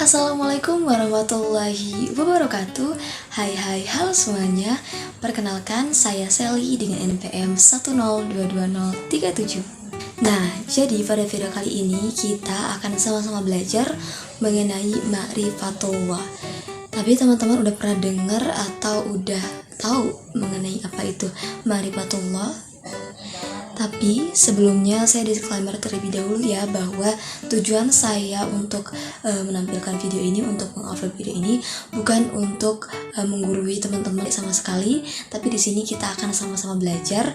Assalamualaikum warahmatullahi wabarakatuh. Hai halo semuanya. Perkenalkan saya Sally dengan NPM 1022037. Nah, jadi pada video kali ini kita akan sama-sama belajar mengenai ma'rifatullah. Tapi teman-teman udah pernah dengar atau udah tahu mengenai apa itu ma'rifatullah? Tapi sebelumnya saya disclaimer terlebih dahulu ya, bahwa tujuan saya untuk menampilkan video ini, untuk mengupload video ini bukan untuk menggurui teman-teman sama sekali, tapi di sini kita akan sama-sama belajar,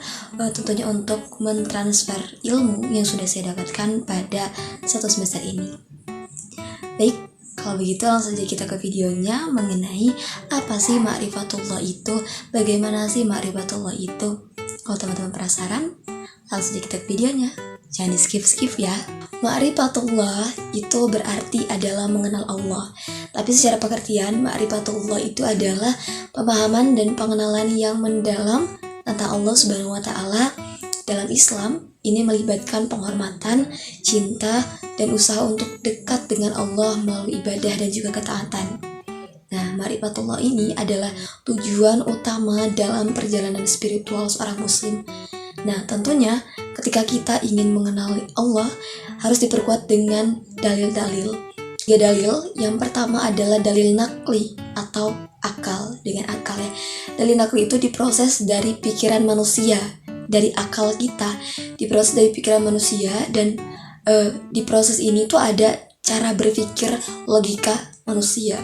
tentunya untuk mentransfer ilmu yang sudah saya dapatkan pada satu semester ini. Baik, kalau begitu langsung saja kita ke videonya mengenai apa sih ma'rifatullah itu, bagaimana sih ma'rifatullah itu. Kalau teman-teman penasaran, langsung aja kita ke videonya. Jangan di skip ya. Ma'rifatullah itu berarti adalah mengenal Allah. Tapi secara pengertian, ma'rifatullah itu adalah pemahaman dan pengenalan yang mendalam tentang Allah Subhanahu wa taala. Dalam Islam, ini melibatkan penghormatan, cinta, dan usaha untuk dekat dengan Allah melalui ibadah dan juga ketaatan. Nah, ma'rifatullah ini adalah tujuan utama dalam perjalanan spiritual seorang muslim. Nah, tentunya ketika kita ingin mengenali Allah, harus diperkuat dengan dalil-dalil. 3 dalil. Yang pertama adalah dalil nakli atau akal, dengan akal ya. Dalil nakli itu diproses dari pikiran manusia, dari akal kita, diproses dari pikiran manusia, dan di proses ini tuh ada cara berpikir logika manusia.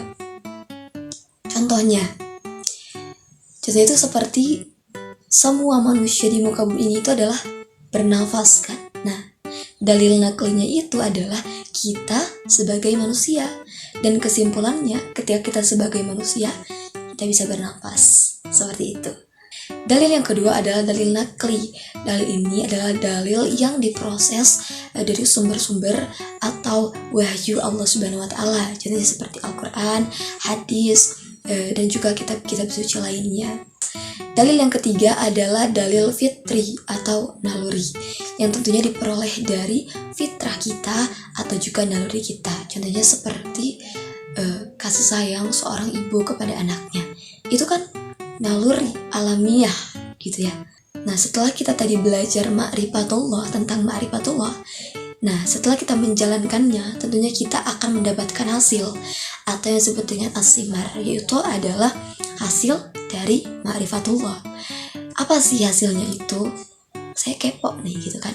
Contohnya itu seperti semua manusia di muka bumi ini itu adalah bernafas kan. Nah, dalil naklinya itu adalah kita sebagai manusia, dan kesimpulannya ketika kita sebagai manusia kita bisa bernafas seperti itu. Dalil yang kedua adalah dalil nakli. Dalil ini adalah dalil yang diproses dari sumber-sumber atau wahyu Allah Subhanahu wa taala. Contohnya seperti Al-Qur'an, hadis, dan juga kitab-kitab suci lainnya. Dalil yang ketiga adalah dalil fitri atau naluri, yang tentunya diperoleh dari fitrah kita atau juga naluri kita. Contohnya seperti kasih sayang seorang ibu kepada anaknya. Itu kan naluri alamiah gitu ya. Nah, setelah kita tadi belajar ma'rifatullah, tentang ma'rifatullah, nah setelah kita menjalankannya, tentunya kita akan mendapatkan hasil atau yang disebut dengan as-simar, yaitu adalah hasil dari ma'rifatullah. Apa sih hasilnya itu? Saya kepo nih gitu kan.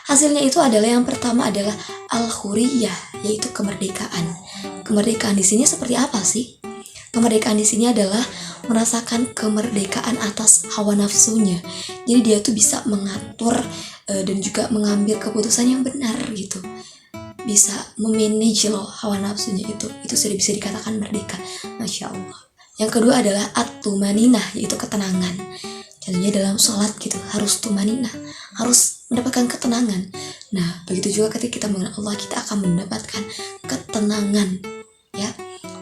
Hasilnya itu adalah, yang pertama adalah al-huriyah, yaitu kemerdekaan. Kemerdekaan di sini seperti apa sih? Kemerdekaan di sini adalah merasakan kemerdekaan atas hawa nafsunya. Jadi dia tuh bisa mengatur dan juga mengambil keputusan yang benar gitu. Bisa memanage loh hawa nafsunya itu sudah bisa dikatakan merdeka. Masya Allah. Yang kedua adalah at-tumaninah, yaitu ketenangan. Contohnya dalam sholat gitu, harus tumaninah, harus mendapatkan ketenangan. Nah, begitu juga ketika kita mengenal Allah, kita akan mendapatkan ketenangan ya.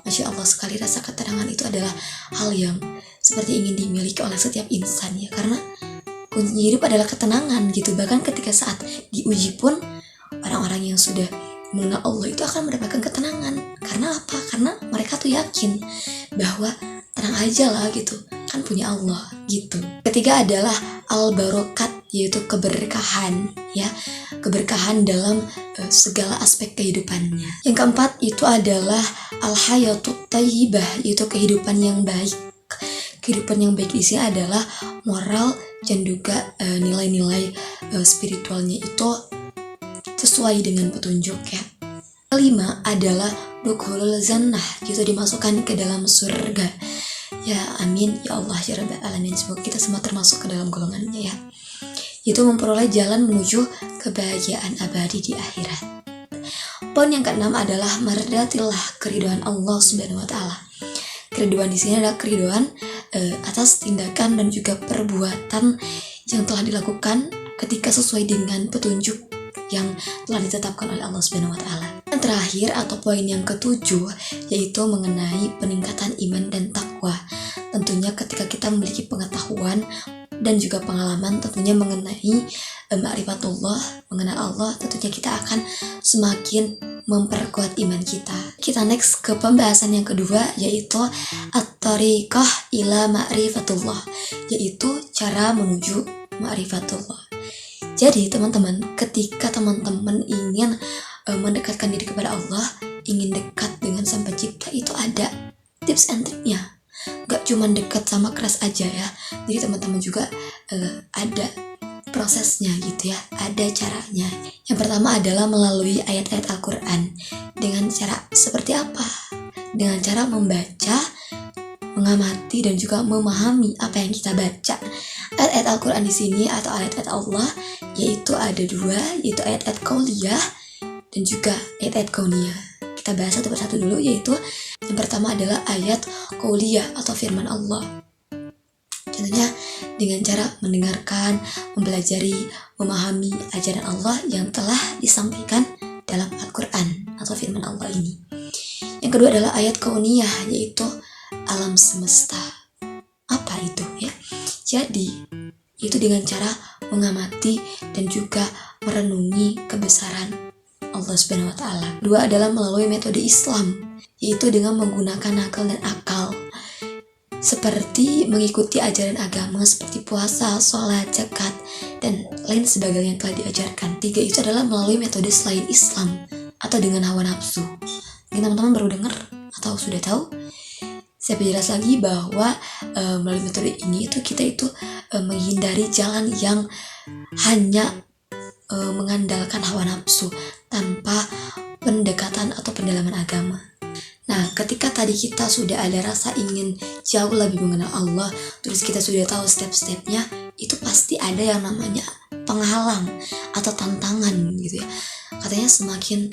Masya Allah sekali, rasa ketenangan itu adalah hal yang seperti ingin dimiliki oleh setiap insan ya, karena kunci hidup adalah ketenangan gitu. Bahkan ketika saat diuji pun, orang-orang yang sudah mengenal Allah itu akan mendapatkan ketenangan. Karena apa? Karena mereka tuh yakin bahwa tenang aja lah gitu, kan punya Allah gitu. Ketiga adalah al-barokat, yaitu keberkahan ya, keberkahan dalam segala aspek kehidupannya. Yang keempat itu adalah al-hayatut thayyibah, yaitu kehidupan yang baik. Kehidupan yang baik di sini adalah moral dan juga nilai-nilai spiritualnya itu sesuai dengan petunjuk ya. Kelima adalah dukhulul jannah, yaitu dimasukkan ke dalam surga. Ya amin ya Allah ya Rabbal alamin, semoga kita semua termasuk ke dalam golongannya ya. Itu memperoleh jalan menuju kebahagiaan abadi di akhirat. Poin yang keenam adalah mardatillah, keridhaan Allah Subhanahu wa taala. Keridhaan di sini adalah keridhaan atas tindakan dan juga perbuatan yang telah dilakukan ketika sesuai dengan petunjuk yang telah ditetapkan oleh Allah Subhanahu wa taala. Yang terakhir atau poin yang ketujuh, yaitu mengenai peningkatan iman dan takwa. Tentunya ketika kita memiliki pengetahuan dan juga pengalaman tentunya mengenai ma'rifatullah, mengenal Allah, tentunya kita akan semakin memperkuat iman kita. Kita next ke pembahasan yang kedua, yaitu at-thariqah ila ma'rifatullah, yaitu cara menuju ma'rifatullah. Jadi teman-teman, ketika teman-teman ingin mendekatkan diri kepada Allah, ingin dekat dengan Sang Pencipta, itu ada tips and triknya. Gak cuma dekat sama keras aja ya. Jadi teman-teman juga ada prosesnya gitu ya, ada caranya. Yang pertama adalah melalui ayat-ayat Al-Quran. Dengan cara seperti apa? Dengan cara membaca, mengamati, dan juga memahami apa yang kita baca. Ayat-ayat Al-Quran di sini atau ayat-ayat Allah yaitu ada dua, yaitu ayat-ayat qauliyah dan juga ayat-ayat kauniyah. Kita bahas satu persatu dulu, yaitu yang pertama adalah ayat qauliyah atau firman Allah. Contohnya dengan cara mendengarkan, mempelajari, memahami ajaran Allah yang telah disampaikan dalam Al-Quran atau firman Allah ini. Yang kedua adalah ayat kauniyah, yaitu alam semesta. Apa itu ya? Jadi itu dengan cara mengamati dan juga merenungi kebesaran Allah Subhanahu wa Ta'ala. Dua adalah melalui metode Islam, yaitu dengan menggunakan akal dan akal, seperti mengikuti ajaran agama seperti puasa, sholat, zakat, dan lain sebagainya yang telah diajarkan. Tiga itu adalah melalui metode selain Islam atau dengan hawa nafsu. Mungkin teman-teman baru dengar atau sudah tahu. Saya perjelas lagi bahwa melalui metode ini kita menghindari jalan yang hanya mengandalkan hawa nafsu tanpa pendekatan atau pendalaman agama. Nah, ketika tadi kita sudah ada rasa ingin jauh lebih mengenal Allah, terus kita sudah tahu step-stepnya, itu pasti ada yang namanya penghalang atau tantangan gitu ya. Katanya semakin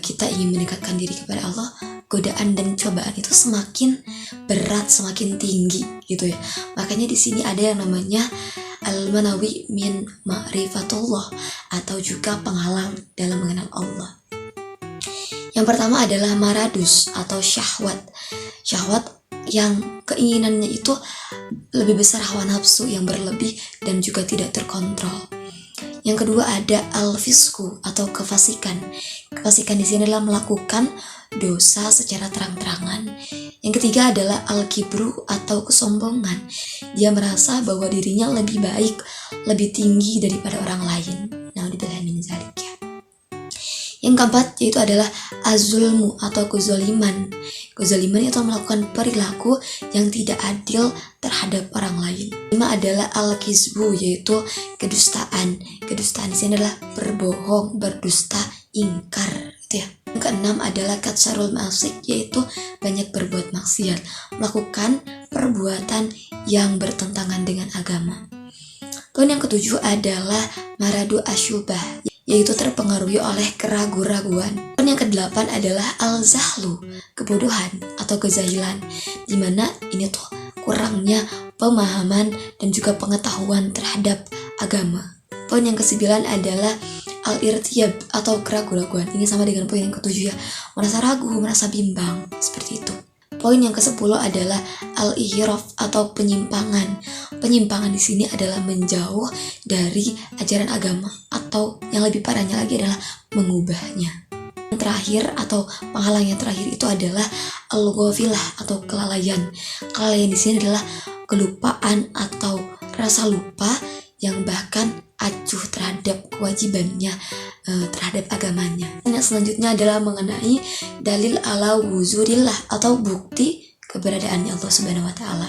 kita ingin mendekatkan diri kepada Allah, godaan dan cobaan itu semakin berat, semakin tinggi gitu ya. Makanya di sini ada yang namanya al-manawi min ma'rifatullah atau juga penghalang dalam mengenal Allah. Yang pertama adalah maradus atau syahwat. Syahwat yang keinginannya itu lebih besar hawa nafsu yang berlebih dan juga tidak terkontrol. Yang kedua ada al-fisku atau kefasikan. Kefasikan di sini adalah melakukan dosa secara terang-terangan. Yang ketiga adalah al-kibru atau kesombongan. Dia merasa bahwa dirinya lebih baik, lebih tinggi daripada orang lain. Naudzubillah min dzalik ya. Yang keempat yaitu adalah az-zulmu atau kezaliman. Kezaliman itu melakukan perilaku yang tidak adil terhadap orang lain. Lima adalah al-kizbu, yaitu kedustaan. Kedustaan di sini adalah berbohong, berdusta, ingkar gitu ya. Yang keenam adalah katsarul ma'asik, yaitu banyak berbuat maksiat, melakukan perbuatan yang bertentangan dengan agama. Poin yang ketujuh adalah maradu asyubah, yaitu terpengaruhi oleh keraguan-raguan. Poin yang kedelapan adalah al-zahlu, kebodohan atau kejahilan, dimana ini tuh kurangnya pemahaman dan juga pengetahuan terhadap agama. Poin yang kesembilan adalah al-irtiyab atau keraguan-raguan. Ini sama dengan poin yang ketujuh ya, merasa ragu, merasa bimbang, seperti itu. Poin yang ke-10 adalah al-ihraf atau penyimpangan. Penyimpangan di sini adalah menjauh dari ajaran agama, atau yang lebih parahnya lagi adalah mengubahnya. Yang terakhir atau penghalang yang terakhir itu adalah al-ghafilah atau kelalaian. Kelalaian di sini adalah kelupaan atau rasa lupa yang bahkan acuh terhadap kewajibannya terhadap agamanya. Yang selanjutnya adalah mengenai dalil ala wuzurillah atau bukti keberadaannya Allah Subhanahu wa Ta'ala.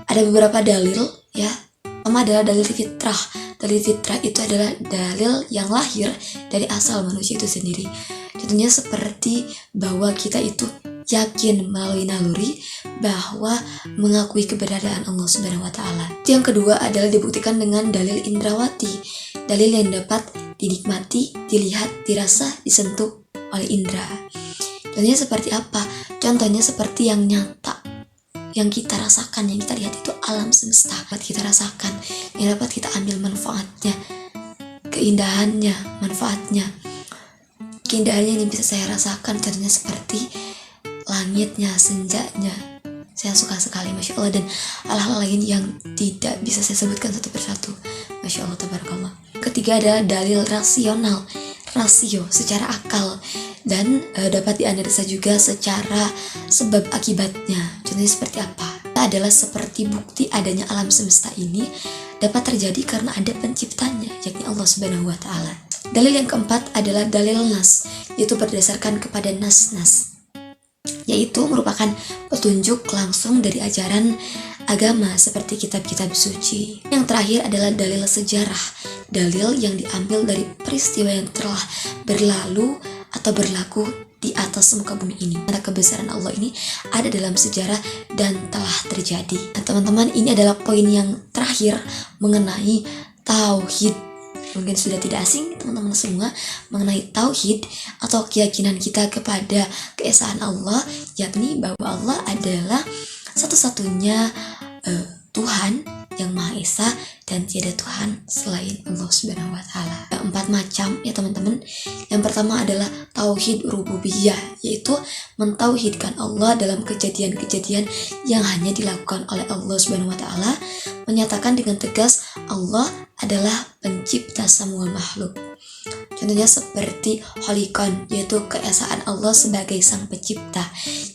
Ada beberapa dalil ya. Pertama adalah dalil fitrah. Dalil fitrah itu adalah dalil yang lahir dari asal manusia itu sendiri. Contohnya seperti bahwa kita itu yakin melalui naluri bahwa mengakui keberadaan Allah Subhanahu wa Ta'ala. Yang kedua adalah dibuktikan dengan dalil indrawati, dalil yang dapat dinikmati, dilihat, dirasa, disentuh oleh indra. Contohnya seperti apa? Contohnya seperti yang nyata, yang kita rasakan, yang kita lihat itu alam semesta, dapat kita rasakan, yang dapat kita ambil manfaatnya, keindahannya, manfaatnya. Keindahannya ini bisa saya rasakan, contohnya seperti langitnya, senjanya. Saya suka sekali, Masya Allah, dan hal-hal lain yang tidak bisa saya sebutkan satu persatu. Masya Allah, tabarakallah. Ketiga adalah dalil rasional, rasio, secara akal. dan dapat dianalisa juga secara sebab akibatnya. Contohnya seperti apa? Adalah seperti bukti adanya alam semesta ini dapat terjadi karena ada penciptanya, yakni Allah Subhanahu wa taala. Dalil yang keempat adalah dalil nas, yaitu berdasarkan kepada nas-nas, yaitu merupakan petunjuk langsung dari ajaran agama seperti kitab-kitab suci. Yang terakhir adalah dalil sejarah, dalil yang diambil dari peristiwa yang telah berlalu atau berlaku di atas muka bumi ini. Karena kebesaran Allah ini ada dalam sejarah dan telah terjadi. Nah, teman-teman, ini adalah poin yang terakhir mengenai tauhid. Mungkin sudah tidak asing teman-teman semua mengenai tauhid atau keyakinan kita kepada keesaan Allah, yakni bahwa Allah adalah satu-satunya Tuhan yang Maha Esa dan tiada Tuhan selain Allah Subhanahu wa taala. 4 macam ya teman-teman. Yang pertama adalah tauhid rububiyah, yaitu mentauhidkan Allah dalam kejadian-kejadian yang hanya dilakukan oleh Allah Subhanahu wa taala, menyatakan dengan tegas Allah adalah pencipta semua makhluk. Contohnya seperti Kholikon, yaitu keesaan Allah sebagai sang pencipta.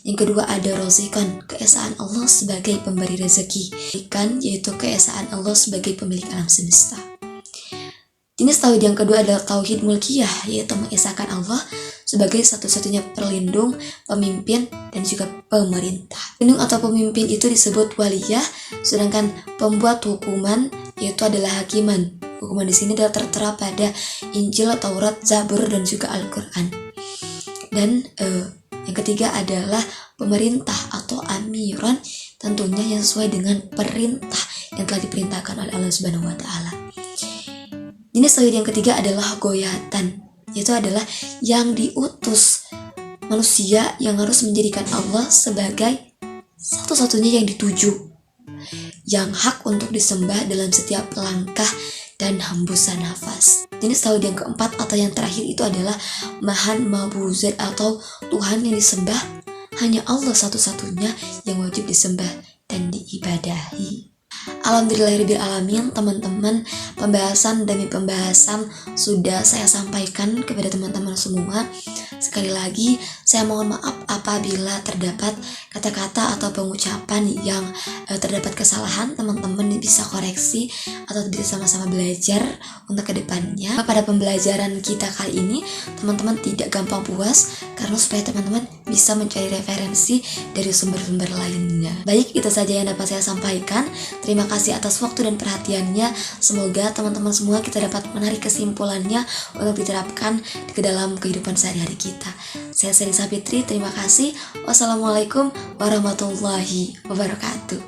Yang kedua ada Rozikon, keesaan Allah sebagai pemberi rezeki. Ikan, yaitu keesaan Allah sebagai pemilik alam semesta. Jenis tauhid yang kedua adalah tauhid mulkiyah, yaitu mengesahkan Allah sebagai satu-satunya perlindung, pemimpin, dan juga pemerintah. Pelindung atau pemimpin itu disebut waliyah, sedangkan pembuat hukuman yaitu adalah hakiman. Hukuman di sini adalah tertera pada Injil, Taurat, Zabur, dan juga Al-Quran. Dan yang ketiga adalah pemerintah atau amiran, tentunya yang sesuai dengan perintah yang telah diperintahkan oleh Allah Subhanahu wa taala. Jenis tauhid yang ketiga adalah goyatan, yaitu adalah yang diutus manusia yang harus menjadikan Allah sebagai satu-satunya yang dituju, yang hak untuk disembah dalam setiap langkah dan hembusan nafas. Jenis tauhid yang keempat atau yang terakhir itu adalah mahan mabuzat atau Tuhan yang disembah hanya Allah satu-satunya yang wajib disembah dan diibadahi. Alhamdulillahirabbil alamin, teman-teman, pembahasan demi pembahasan sudah saya sampaikan kepada teman-teman semua. Sekali lagi saya mohon maaf apabila terdapat kata-kata atau pengucapan yang terdapat kesalahan. Teman-teman bisa koreksi atau bisa sama-sama belajar untuk kedepannya. Pada pembelajaran kita kali ini teman-teman tidak gampang puas, karena supaya teman-teman bisa mencari referensi dari sumber-sumber lainnya. Baik, itu saja yang dapat saya sampaikan. Terima kasih atas waktu dan perhatiannya. Semoga teman-teman semua kita dapat menarik kesimpulannya untuk diterapkan ke dalam kehidupan sehari-hari kita. Saya Selisa Fitri, terima kasih. Wassalamualaikum warahmatullahi wabarakatuh.